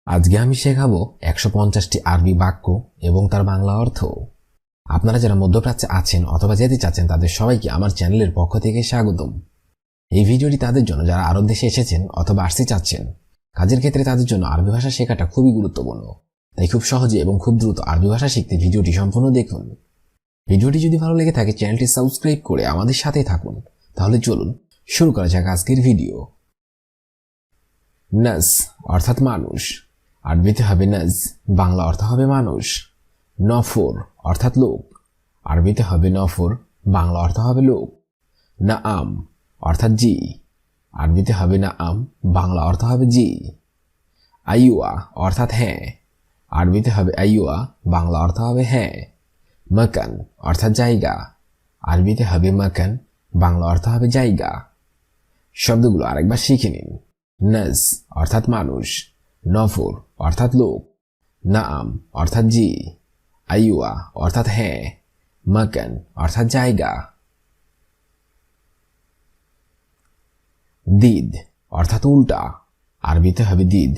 আজকে আমি শেখাবো 150টি আরবি বাক্য এবং তার বাংলা অর্থ। আপনারা যারা মধ্যপ্রাচ্যে আছেন অথবা যেতে চাচ্ছেন তাদের সবাইকে আমার চ্যানেলের পক্ষ থেকে স্বাগতম। এই ভিডিওটি তাদের জন্য যারা আরব দেশে এসেছেন অথবা আসতে চাচ্ছেন। কাজের ক্ষেত্রে তাদের জন্য আরবি ভাষা শেখাটা খুবই গুরুত্বপূর্ণ, তাই খুব সহজে এবং খুব দ্রুত আরবি ভাষা শিখতে ভিডিওটি সম্পূর্ণ দেখুন। ভিডিওটি যদি ভালো লেগে থাকে চ্যানেলটি সাবস্ক্রাইব করে আমাদের সাথেই থাকুন। তাহলে চলুন শুরু করা যাক আজকের ভিডিও। নাস অর্থাৎ মানুষ, আরবিতে হবে নাজ, বাংলা অর্থ হবে মানুষ। নফর অর্থাৎ লোক, আরবিতে হবে নফর, বাংলা অর্থ হবে লোক। নাআম অর্থাৎ জি, আরবিতে হবে নাআম, বাংলা অর্থ হবে জি। আইয়ুয়া অর্থাৎ হ্যাঁ, আরবিতে হবে আইয়ুয়া, বাংলা অর্থ হবে হ্যাঁ। মাকান অর্থাৎ জায়গা, আরবিতে হবে মাকান, বাংলা অর্থ হবে জায়গা। শব্দগুলো আরেকবার শিখে নিন। নাজ অর্থাৎ মানুষ, নফর অর্থাৎ লোক, নাআম অর্থাৎ জি, আইয়ুয়া অর্থাৎ হ্যাঁ, মাকান অর্থাৎ জায়গা। দিদ অর্থাৎ উল্টা, আরবিতে হবে দিদ,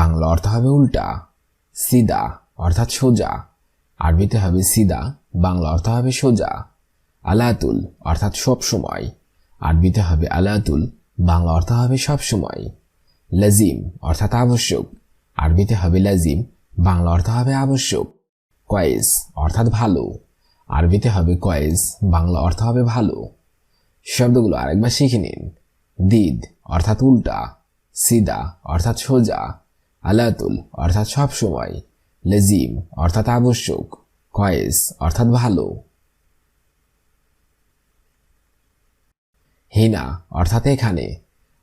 বাংলা অর্থ হবে উল্টা। সিদা অর্থাৎ সোজা, আরবিতে হবে সিদা, বাংলা অর্থ হবে সোজা। আলাতুল অর্থাৎ সব সময়, আরবিতে হবে আলাতুল, বাংলা অর্থ হবে সব সময়। লাজিম অর্থাৎ আবশ্যক, আরবিতে হবে লাজিম, বাংলা অর্থ হবে আবশ্যক। কয়েস অর্থাৎ ভালো, আরবিতে হবে কয়েস, বাংলা অর্থ হবে ভালো। শব্দগুলো আরেকবার শিখে নিন। দিদ অর্থাৎ উল্টা, সিদা অর্থাৎ সোজা, আলাতুল অর্থাৎ সব সময়, লাজিম অর্থাৎ আবশ্যক, কয়েস অর্থাৎ ভালো। হিনা অর্থাৎ এখানে,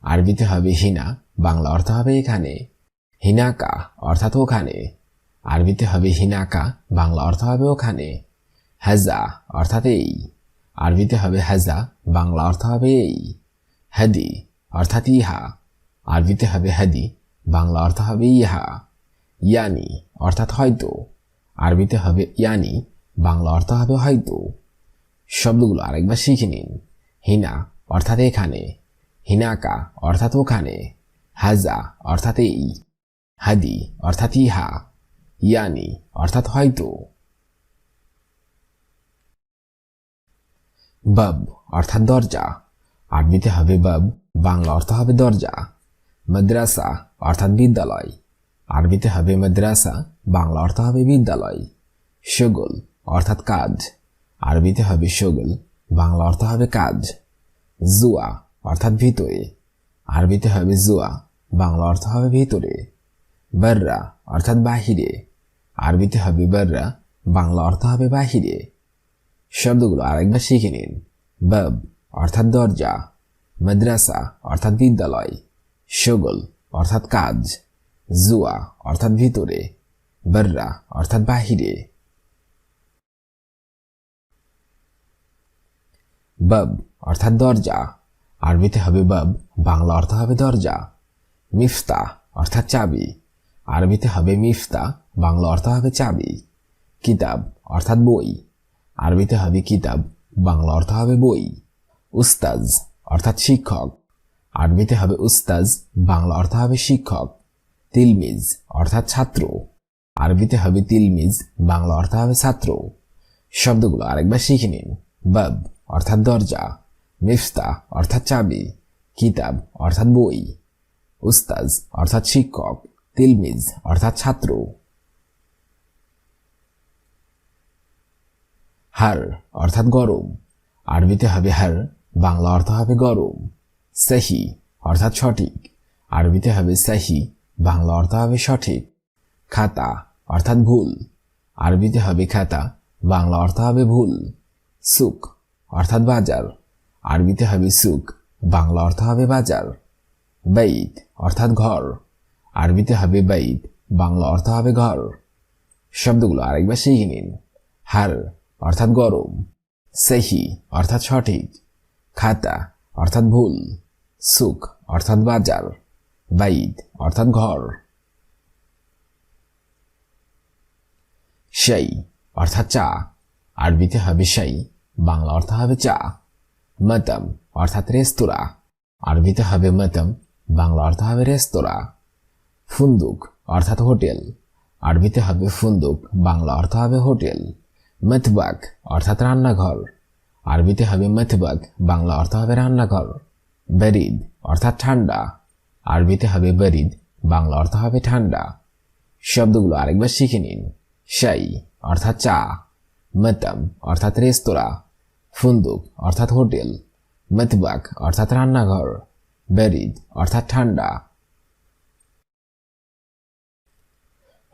আরবিতে হবে হিনা, বাংলা অর্থ হবে এখানে। হিনাকা অর্থাৎ ওখানে, আরবিতে হবে হিনাকা, বাংলা অর্থ হবে ওখানে। হাজা অর্থাৎ এই, আরবিতে হবে হাজা, বাংলা অর্থ হবে এই। হাদি অর্থাৎ ইহা, আরবিতে হবে হাদি, বাংলা অর্থ হবে ইহা। ইয়ানি অর্থাৎ হয়তো, আরবিতে হবে ইয়ানি, বাংলা অর্থ হবে হয়তো। শব্দগুলো আরেকবার শিখে নিন। হিনা অর্থাৎ এখানে, হিনাকা অর্থাৎ ওখানে, হাজা অর্থাৎ এই, হাদি অর্থাৎ ইহা, ইয়ানি অর্থাৎ হয়তো। বাব অর্থাৎ দরজা, আরবিতে হবে বাব, বাংলা অর্থ হবে দরজা। মাদ্রাসা অর্থাৎ বিদ্যালয়, আরবিতে হবে মাদ্রাসা, বাংলা অর্থ হবে বিদ্যালয়। শগল অর্থাৎ কাজ, আরবিতে হবে শগল, বাংলা অর্থ হবে কাজ। জুয়া অর্থাৎ ভিতরে, আরবিতে হবে জুয়া, বাংলা অর্থ হবে ভিতরে। বাররা অর্থাৎ বাহিরে, আরবিতে হবে বাররা, বাংলা অর্থ হবে বাহিরে। শব্দগুলো আরেকবার শিখে নিন। বাব অর্থাৎ দরজা, মাদ্রাসা অর্থাৎ বিদ্যালয়, শগল অর্থাৎ কাজ, জুয়া অর্থাৎ ভিতরে, বাররা অর্থাৎ বাহিরে। বাব অর্থাৎ দরজা, আরবিতে হবে বাব, বাংলা অর্থ হবে দরজা। মিফতা অর্থাৎ চাবি, আরবিতে হবে মিফতা, বাংলা অর্থ হবে চাবি। কিতাব অর্থাৎ বই, আরবিতে হবে কিতাব, বাংলা অর্থ হবে বই। উস্তাজ অর্থাৎ শিক্ষক, আরবিতে হবে উস্তাজ, বাংলা অর্থ হবে শিক্ষক। তিলমিজ অর্থাৎ ছাত্র, আরবিতে হবে তিলমিজ, বাংলা অর্থ হবে ছাত্র। শব্দগুলো আরেকবার শিখে নিন। বাব অর্থাৎ দরজা, মিফতা অর্থাৎ চাবি, কিতাব অর্থাৎ বই, উস্তাজ অর্থাৎ শিক্ষক, তিলমিজ অর্থাৎ ছাত্র। হার অর্থাৎ গরম, আরবিতে হবে হার, বাংলা অর্থ হবে গরম। সহি অর্থাৎ সঠিক, আরবিতে হবে সহি, বাংলা অর্থ হবে সঠিক। খাতা অর্থাৎ ভুল, আরবিতে হবে খাতা, বাংলা অর্থ হবে ভুল। সুক অর্থাৎ বাজার, আরবিতে হবে সুক, বাংলা অর্থ হবে বাজার। বাইত অর্থাৎ ঘর, আরবিতে হবে বাইত, বাংলা অর্থ হবে ঘর। শব্দগুলো আরেকবার শিখে নিন। হার অর্থাৎ গরম, সহি অর্থাৎ সঠিক, খাতা অর্থাৎ ভুল, সুক অর্থাৎ বাজার, বাইত অর্থাৎ ঘর। শাই অর্থাৎ চা, আরবিতে হবে শাই, বাংলা অর্থ হবে চা। মাতাম অর্থাৎ রেস্তোরাঁ, আরবিতে হবে মাতাম, বাংলা অর্থ হবে রেস্তোরাঁ। ফুন্দুক অর্থাৎ হোটেল, আরবিতে হবে ফুন্দুক, বাংলা অর্থ হবে হোটেল। মতবাক অর্থাৎ রান্নাঘর, আরবিতে হবে মতবাক, বাংলা অর্থ হবে রান্নাঘর। বরিদ অর্থাৎ ঠান্ডা, আরবিতে হবে বরিদ, বাংলা অর্থ হবে ঠান্ডা। শব্দগুলো আরেকবার শিখে নিন। শাই অর্থাৎ চা, মতম অর্থাৎ রেস্তোরাঁ, ফুন্দুক অর্থাৎ হোটেল, মতবাক অর্থাৎ রান্নাঘর, বরিদ অর্থাৎ ঠান্ডা।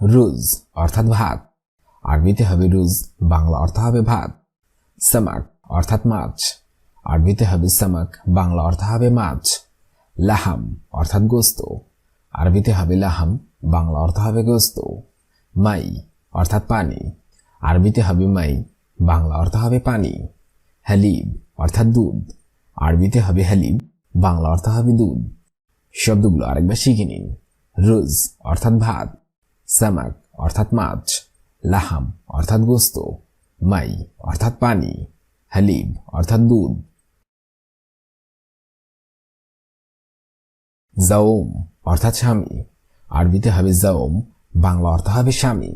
রুজ অর্থাৎ ভাত, আরবিতে হবে রুজ, বাংলা অর্থ হবে ভাত। সামাক অর্থাৎ মাছ, আরবিতে হবে সামাক, বাংলা অর্থ হবে মাছ। লাহাম অর্থাৎ গোস্ত, আরবিতে হবে লাহাম, বাংলা অর্থ হবে গোস্ত। মাই অর্থাৎ পানি, আরবিতে হবে মাই, বাংলা অর্থ হবে পানি। হালিব অর্থাৎ দুধ, আরবিতে হবে হালিব, বাংলা অর্থ হবে দুধ। শব্দগুলো আরেকবার শিখে নিন। রুজ অর্থাৎ ভাত, সামাক অর্থাৎ মাছ, লাহাম অর্থাৎ গোস্ত, মাই অর্থাৎ পানি, হালিব অর্থাৎ দুধ। জাওম অর্থাৎ স্বামী, আরবিতে হবে জাওম, বাংলা অর্থ হবে স্বামী।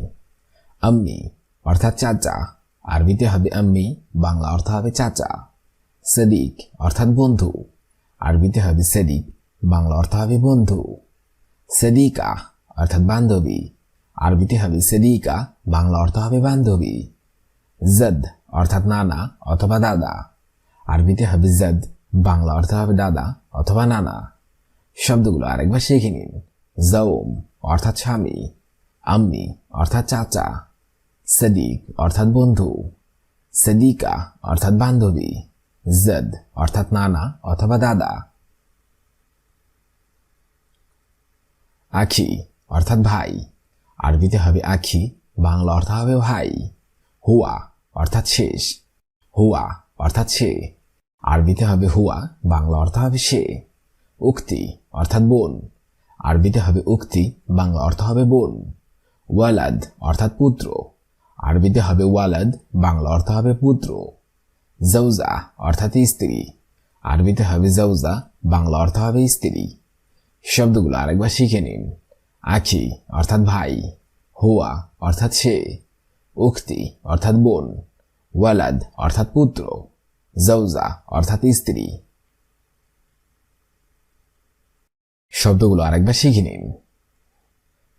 আম্মি অর্থাৎ চাচা, আরবিতে হবে আম্মি, বাংলা অর্থ হবে চাচা। সদিক অর্থাৎ বন্ধু, আরবিতে হবে সদিক, বাংলা অর্থ হবে বন্ধু। সদিকা অর্থাৎ বান্ধবী, আরবিতে হবে সদিকা, বাংলা অর্থ হবে বান্ধবী। জদ অর্থাৎ নানা অথবা দাদা, আরবিতে হবে জদ, বাংলা অর্থ হবে দাদা অথবা নানা। শব্দগুলো আরেকবার শিখে নিন। জাওম অর্থাৎ স্বামী, আম্মি অর্থাৎ চাচা, সদিক অর্থাৎ বন্ধু, সদিকা অর্থাৎ বান্ধবী, জদ অর্থাৎ নানা অথবা দাদা। আখি অর্থাৎ ভাই, আরবিতে হবে আখি, বাংলা অর্থ হবে ভাই। হুয়া অর্থাৎ শেষ, হুয়া অর্থাৎ সে, আরবিতে হবে হুয়া, বাংলা অর্থ হবে সে। উক্তি অর্থাৎ বোন, আরবিতে হবে উক্তি, বাংলা অর্থ হবে বোন। ওয়ালাদ অর্থাৎ পুত্র, আরবিতে হবে ওয়ালাদ, বাংলা অর্থ হবে পুত্র। জৌজা অর্থাৎ স্ত্রী, আরবিতে হবে জৌজা, বাংলা অর্থ হবে স্ত্রী। শব্দগুলো আরেকবার শিখে নিন। আখি অর্থাৎ ভাই, হুয়া অর্থাৎ সে, উক্তি অর্থাৎ বোন, ওয়ালাদ অর্থাৎ পুত্র, জৌজা অর্থাৎ স্ত্রী। শব্দগুলো আরেকবার শিখে নিন।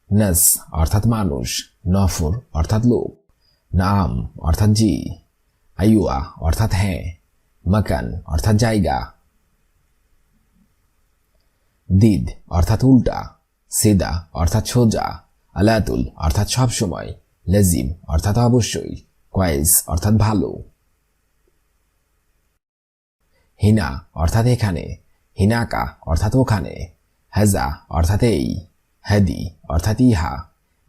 নাস অর্থাৎ মানুষ, নফর অর্থাৎ লোক, নাম অর্থাৎ জি, আইয়া অর্থাৎ হ্যাঁ, মাকান অর্থাৎ জায়গা। দিদ অর্থাৎ উল্টা, সিদা অর্থাৎ সোজা, আলাতুল অর্থাৎ সবসময়, লাজিম অর্থাৎ অবশ্যই, কয়েস অর্থাৎ ভালো। হিনা অর্থাৎ এখানে, হিনাকা অর্থাৎ ওখানে, হাজা অর্থাৎ এই, হাদি অর্থাৎ ইহা,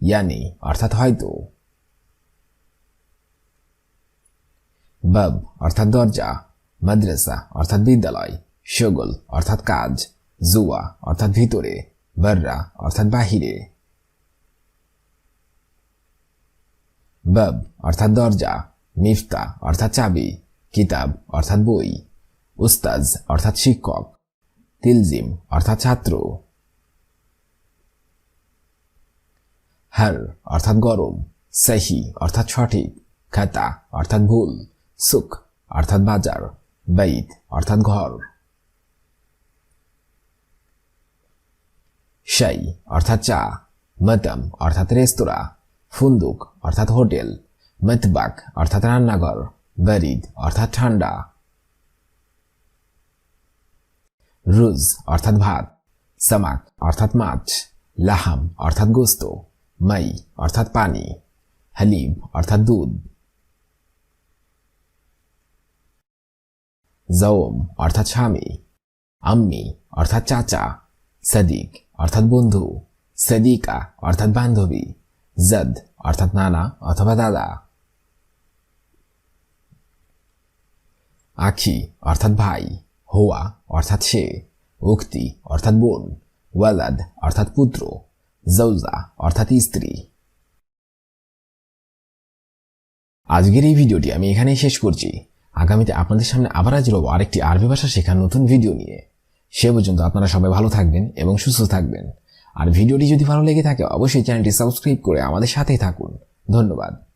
ইয়ানি অর্থাৎ হয়তো। বাব অর্থাৎ দরজা, মাদ্রাসা অর্থাৎ বিদ্যালয়, শগল অর্থাৎ কাজ, জুয়া অর্থাৎ ভিতরে, বর্রা অর্থাৎ বাহিরে। বাব অর্থাৎ দরজা, মিফতা অর্থাৎ চাবি, কিতাব অর্থাৎ বই, উস্তাজ অর্থাৎ শিক্ষক, তিলজিম অর্থাৎ ছাত্র। হার অর্থাৎ গরম, সহি অর্থাৎ সঠিক, খাতা অর্থাৎ ভুল, সুখ অর্থাৎ বাজার, বাইত অর্থাৎ ঘর। শাই অর্থাৎ চা, মতম অর্থাৎ রেস্তোরাঁ, ফুন্দুক অর্থাৎ হোটেল, মতবাক অর্থাৎ রান্নাঘর, বরিদ অর্থাৎ ঠান্ডা। রুজ অর্থাৎ ভাত, সামাক অর্থাৎ মাছ, লাহাম অর্থাৎ গোস্ত, মাই অর্থাৎ পানি, হালিব অর্থাৎ দুধ। জাওম অর্থাৎ স্বামী, আম্মি অর্থাৎ চাচা, সদিক অর্থাৎ বন্ধু, সদিকা অর্থাৎ বান্ধবী, জদ অর্থাৎ নানা অথবা দাদা। আখি অর্থাৎ ভাই, হুয়া অর্থাৎ সে, উক্তি অর্থাৎ বোন, ওয়ালাদ অর্থাৎ পুত্র, জৌজা অর্থাৎ স্ত্রী। আজকের এই ভিডিওটি আমি এখানেই শেষ করছি। আগামীতে আপনাদের সামনে আবার হাজির হব আরেকটি আরবি ভাষা শেখার নতুন ভিডিও নিয়ে। সে পর্যন্ত আপনারা সবাই ভালো থাকবেন এবং সুস্থ থাকবেন। আর ভিডিওটি যদি ভালো লেগে থাকে অবশ্যই চ্যানেলটি সাবস্ক্রাইব করে আমাদের সাথেই থাকুন। ধন্যবাদ।